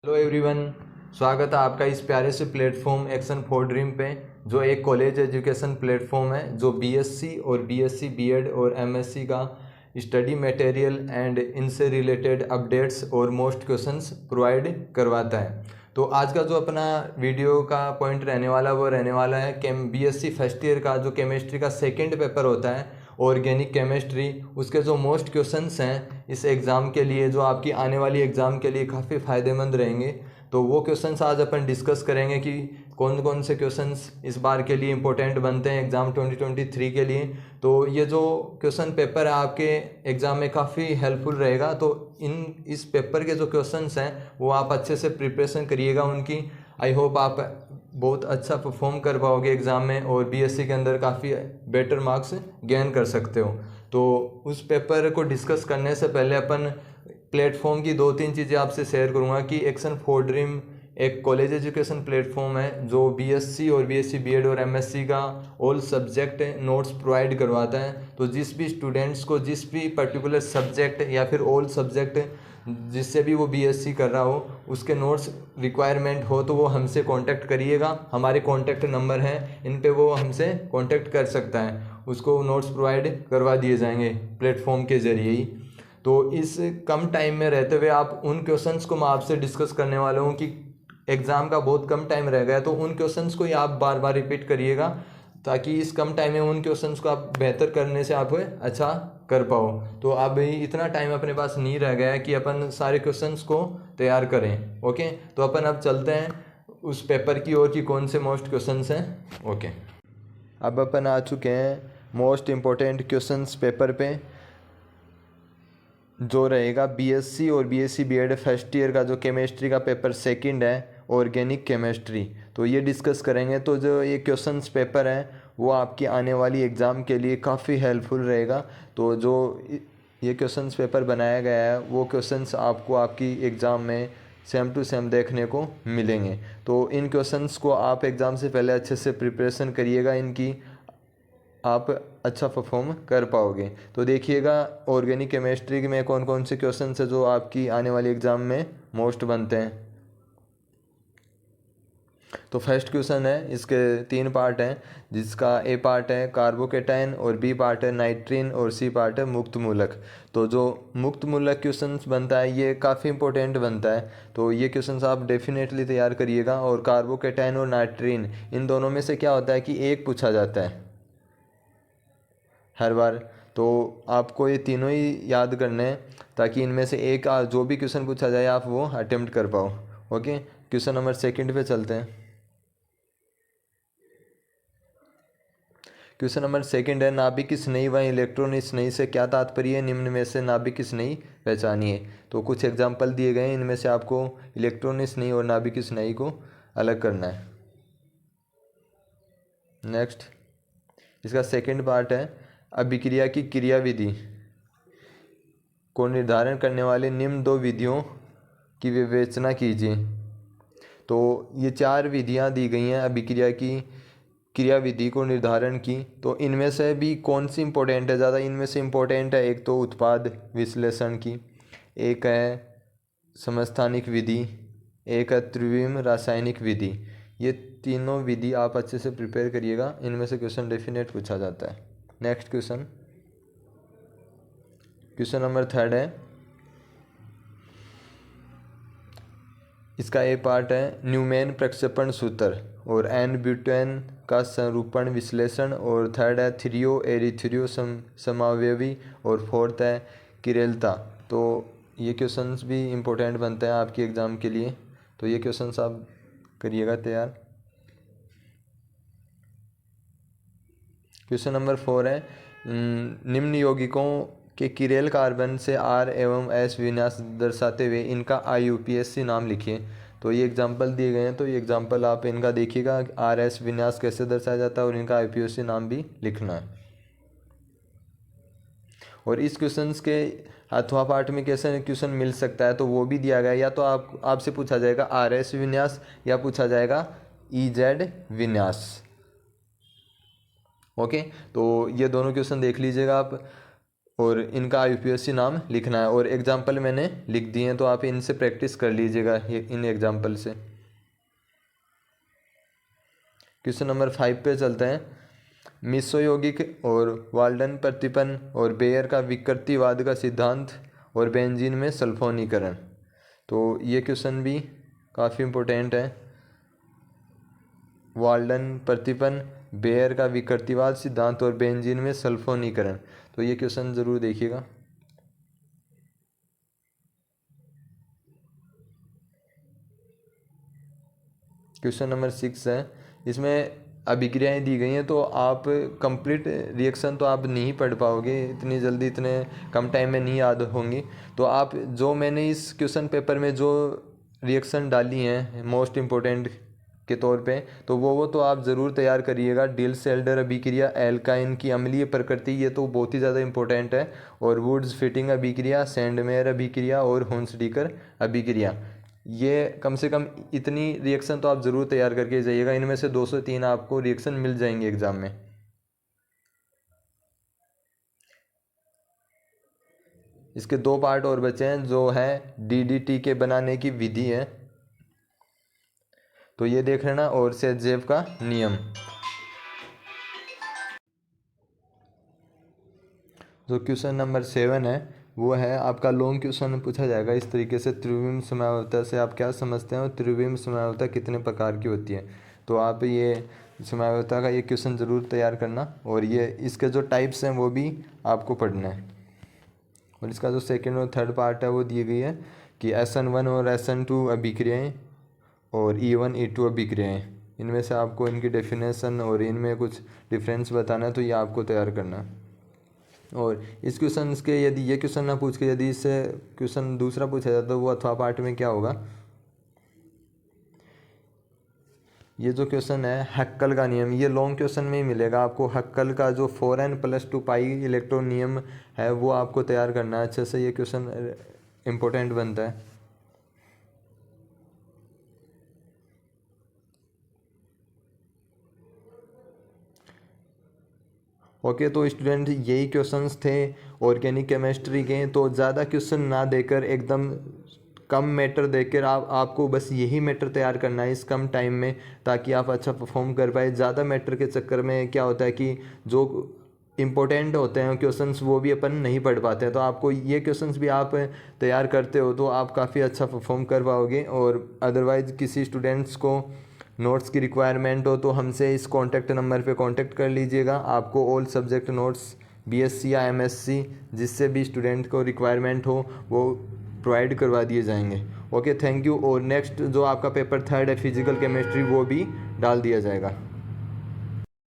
Hello everyone, स्वागत है आपका इस प्यारे से प्लेटफॉर्म एक्शन फॉर ड्रीम पे, जो एक कॉलेज एजुकेशन प्लेटफॉर्म है जो बीएससी और बीएससी बीएड और एमएससी का स्टडी मटेरियल एंड इनसे रिलेटेड अपडेट्स और मोस्ट क्वेश्चंस प्रोवाइड करवाता है। तो आज का जो अपना वीडियो का पॉइंट रहने वाला वो रहने वाला है कि बीएससी फर्स्ट ईयर का जो केमिस्ट्री का सेकेंड पेपर होता है ऑर्गेनिक केमिस्ट्री, उसके जो मोस्ट क्वेश्चंस हैं इस एग्ज़ाम के लिए, जो आपकी आने वाली एग्ज़ाम के लिए काफ़ी फ़ायदेमंद रहेंगे। तो वो क्वेश्चंस आज अपन डिस्कस करेंगे कि कौन कौन से क्वेश्चंस इस बार के लिए इंपॉर्टेंट बनते हैं एग्ज़ाम 2023 के लिए। तो ये जो क्वेश्चन पेपर है आपके एग्ज़ाम में काफ़ी हेल्पफुल रहेगा। तो इस पेपर के जो क्वेश्चंस हैं वो आप अच्छे से प्रिपरेशन करिएगा उनकी। आई होप आप बहुत अच्छा परफॉर्म कर पाओगे एग्ज़ाम में और बीएससी के अंदर काफ़ी बेटर मार्क्स गेन कर सकते हो। तो उस पेपर को डिस्कस करने से पहले अपन प्लेटफॉर्म की दो तीन चीज़ें आपसे शेयर करूँगा कि एक्शन फॉर ड्रीम एक कॉलेज एजुकेशन प्लेटफॉर्म है जो बीएससी और बीएससी बीएड और एमएससी का ऑल सब्जेक्ट नोट्स प्रोवाइड करवाता है। तो जिस भी स्टूडेंट्स को जिस भी पर्टिकुलर सब्जेक्ट या फिर ऑल सब्जेक्ट जिससे भी वो बीएससी कर रहा हो उसके नोट्स रिक्वायरमेंट हो तो वो हमसे कांटेक्ट करिएगा। हमारे कांटेक्ट नंबर हैं, इन पे वो हमसे कांटेक्ट कर सकता है, उसको नोट्स प्रोवाइड करवा दिए जाएंगे प्लेटफॉर्म के ज़रिए ही। तो इस कम टाइम में रहते हुए आप उन क्वेश्चंस को मैं आपसे डिस्कस करने वाला हूँ कि एग्ज़ाम का बहुत कम टाइम रह गया, तो उन क्वेश्चंस को ही आप बार बार रिपीट करिएगा ताकि इस कम टाइम में उन क्वेश्चंस को आप बेहतर करने से आप अच्छा कर पाओ। तो अब इतना टाइम अपने पास नहीं रह गया है कि अपन सारे क्वेश्चंस को तैयार करें। ओके, तो अपन अब चलते हैं उस पेपर की ओर कि कौन से मोस्ट क्वेश्चंस हैं। ओके, अब अपन आ चुके हैं मोस्ट इम्पोर्टेंट क्वेश्चंस पेपर पे, जो रहेगा बीएससी और बीएससी बीएड फर्स्ट ईयर का जो केमिस्ट्री का पेपर सेकंड है ऑर्गेनिक केमिस्ट्री। तो ये डिस्कस करेंगे। तो जो ये क्वेश्चंस पेपर है वो आपकी आने वाली एग्ज़ाम के लिए काफ़ी हेल्पफुल रहेगा। तो जो ये क्वेश्चंस पेपर बनाया गया है वो क्वेश्चंस आपको आपकी एग्ज़ाम में सेम टू सेम देखने को मिलेंगे। तो इन क्वेश्चंस को आप एग्ज़ाम से पहले अच्छे से प्रिपरेशन करिएगा, इनकी आप अच्छा परफॉर्म कर पाओगे। तो देखिएगा ऑर्गेनिक केमिस्ट्री में कौन कौन से क्वेश्चन है जो आपकी आने वाली एग्ज़ाम में मोस्ट बनते हैं। तो फर्स्ट क्वेश्चन है, इसके तीन पार्ट हैं, जिसका ए पार्ट है कार्बोकेटाइन और बी पार्ट है नाइट्रीन और सी पार्ट है मुक्त मूलक। तो जो मुक्त मूलक क्वेश्चन बनता है ये काफ़ी इंपॉर्टेंट बनता है। तो ये क्वेश्चन आप डेफिनेटली तैयार करिएगा। और कार्बोकेटाइन और नाइट्रीन इन दोनों में से क्या होता है कि एक पूछा जाता है हर बार। तो आपको ये तीनों ही याद करने हैं ताकि इनमें से एक जो भी क्वेश्चन पूछा जाए आप वो अटेम्प्ट कर पाओ। ओके, क्वेश्चन नंबर सेकंड पे चलते हैं। क्वेश्चन नंबर सेकंड है, नाभिक स्नेही व इलेक्ट्रॉन स्नेही से क्या तात्पर्य है, निम्न में से नाभिक स्नेही पहचानिए। तो कुछ एग्जाम्पल दिए गए हैं, इनमें से आपको इलेक्ट्रॉन स्नेही और नाभिक स्नेही को अलग करना है। नेक्स्ट, इसका सेकंड पार्ट है, अभिक्रिया की क्रियाविधि को निर्धारण करने वाले निम्न दो विधियों की विवेचना कीजिए। तो ये चार विधियां दी गई हैं अभिक्रिया की क्रियाविधि को निर्धारण की। तो इनमें से भी कौन सी इंपॉर्टेंट है ज़्यादा, इनमें से इंपॉर्टेंट है एक तो उत्पाद विश्लेषण की, एक है समस्थानिक विधि, एक है त्रिविम रासायनिक विधि। ये तीनों विधि आप अच्छे से प्रिपेयर करिएगा, इनमें से क्वेश्चन डेफिनेट पूछा जाता है। Next question, question number third है, इसका ए पार्ट है न्यूमैन प्रक्षेपण सूत्र और एन ब्यूटेन का संरूपण विश्लेषण, और थर्ड है थ्रियो एरिथ्रियो समावयवी, और फोर्थ है किरेलता। तो ये क्वेश्चंस भी इम्पोर्टेंट बनते हैं आपकी एग्ज़ाम के लिए। तो ये क्वेश्चंस आप करिएगा तैयार। क्वेश्चन नंबर फोर है, निम्न यौगिकों के किरेल कार्बन से आर एवं एस विन्यास दर्शाते हुए इनका IUPAC नाम लिखिए। तो ये एग्जांपल दिए गए हैं, तो ये एग्जांपल आप इनका देखिएगा, RS विन्यास कैसे दर्शाया जाता है और इनका IUPAC नाम भी लिखना है। और इस क्वेश्चंस के अथवा पार्ट में कैसे क्वेश्चन मिल सकता है तो वो भी दिया गया है। या तो आपसे पूछा जाएगा RS विन्यास या पूछा जाएगा EZ विन्यास। ओके, तो ये दोनों क्वेश्चन देख लीजिएगा आप। और इनका यूपीएससी नाम लिखना है और एग्जाम्पल मैंने लिख दिए हैं, तो आप इनसे प्रैक्टिस कर लीजिएगा इन एग्जाम्पल से। क्वेश्चन नंबर 5 पे चलते हैं। मिसो यौगिक और वाल्डन प्रतिपन्न और बेयर का विकृतिवाद का सिद्धांत और बेंजीन में सल्फोनीकरण। तो ये क्वेश्चन भी काफ़ी इम्पोर्टेंट है। वाल्डन प्रतिपन्न, बेयर का विकृतिवाद सिद्धांत और बेंजीन में सल्फोनीकरण, तो ये क्वेश्चन ज़रूर देखिएगा। क्वेश्चन नंबर 6 है, इसमें अभिक्रियाएं दी गई हैं, तो आप कंप्लीट रिएक्शन तो आप नहीं पढ़ पाओगे इतनी जल्दी, इतने कम टाइम में नहीं याद होंगी। तो आप जो मैंने इस क्वेश्चन पेपर में जो रिएक्शन डाली हैं मोस्ट इम्पोर्टेंट के तौर पे, तो वो तो आप ज़रूर तैयार करिएगा। डिल्स-एल्डर अभिक्रिया, एल्काइन की अम्लीय प्रकृति, ये तो बहुत ही ज़्यादा इंपॉर्टेंट है। और वुड्स फिटिंग अभिक्रिया, सैंडमेयर अभिक्रिया और हुंसडीकर अभिक्रिया, ये कम से कम इतनी रिएक्शन तो आप ज़रूर तैयार करके जाइएगा। इनमें से 2 से 3 आपको रिएक्शन मिल जाएंगे एग्ज़ाम में। इसके 2 पार्ट और बचे हैं, जो है डीडीटी के बनाने की विधि है, तो ये देख लेना, और सेजेव का नियम। जो क्वेश्चन नंबर 7 है वो है आपका लॉन्ग क्वेश्चन पूछा जाएगा इस तरीके से, त्रिविम समयावता से आप क्या समझते हैं और त्रिविम समयावता कितने प्रकार की होती है। तो आप ये समयावता का ये क्वेश्चन ज़रूर तैयार करना, और ये इसके जो टाइप्स हैं वो भी आपको पढ़ना है। और इसका जो सेकेंड और थर्ड पार्ट है वो दी गई है कि SN1 और SN2 अभिक्रियाएँ और E1 E2 अभिक्रियाएँ, इनमें से आपको इनकी डेफिनेशन और इनमें कुछ डिफरेंस बताना है, तो ये आपको तैयार करना है। और इस क्वेश्चन के यदि ये क्वेश्चन ना पूछ के यदि इससे क्वेश्चन दूसरा पूछा जाता तो वो अथवा पार्ट में क्या होगा, ये जो क्वेश्चन है हैक्कल का नियम, ये लॉन्ग क्वेश्चन में ही मिलेगा आपको। हैक्कल का जो 4n+2 पाई इलेक्ट्रॉन नियम है वो आपको तैयार करना है अच्छे से, ये क्वेश्चन इम्पोर्टेंट बनता है। ओके, तो स्टूडेंट यही क्वेश्चंस थे ऑर्गेनिक केमिस्ट्री के। तो ज़्यादा क्वेश्चन ना देकर एकदम कम मैटर देकर आपको बस यही मैटर तैयार करना है इस कम टाइम में, ताकि आप अच्छा परफॉर्म कर पाए। ज़्यादा मैटर के चक्कर में क्या होता है कि जो इम्पोर्टेंट होते हैं क्वेश्चंस वो भी अपन नहीं पढ़ पाते हैं। तो आपको ये क्वेश्चंस भी आप तैयार करते हो तो आप काफ़ी अच्छा परफॉर्म कर पाओगे। और अदरवाइज़ किसी स्टूडेंट्स को नोट्स की रिक्वायरमेंट हो तो हमसे इस कॉन्टैक्ट नंबर पे कांटेक्ट कर लीजिएगा। आपको ऑल सब्जेक्ट नोट्स बीएससी या एमएससी जिससे भी स्टूडेंट को रिक्वायरमेंट हो वो प्रोवाइड करवा दिए जाएंगे। Okay, thank you. और नेक्स्ट जो आपका पेपर 3 है फिजिकल केमिस्ट्री, वो भी डाल दिया जाएगा।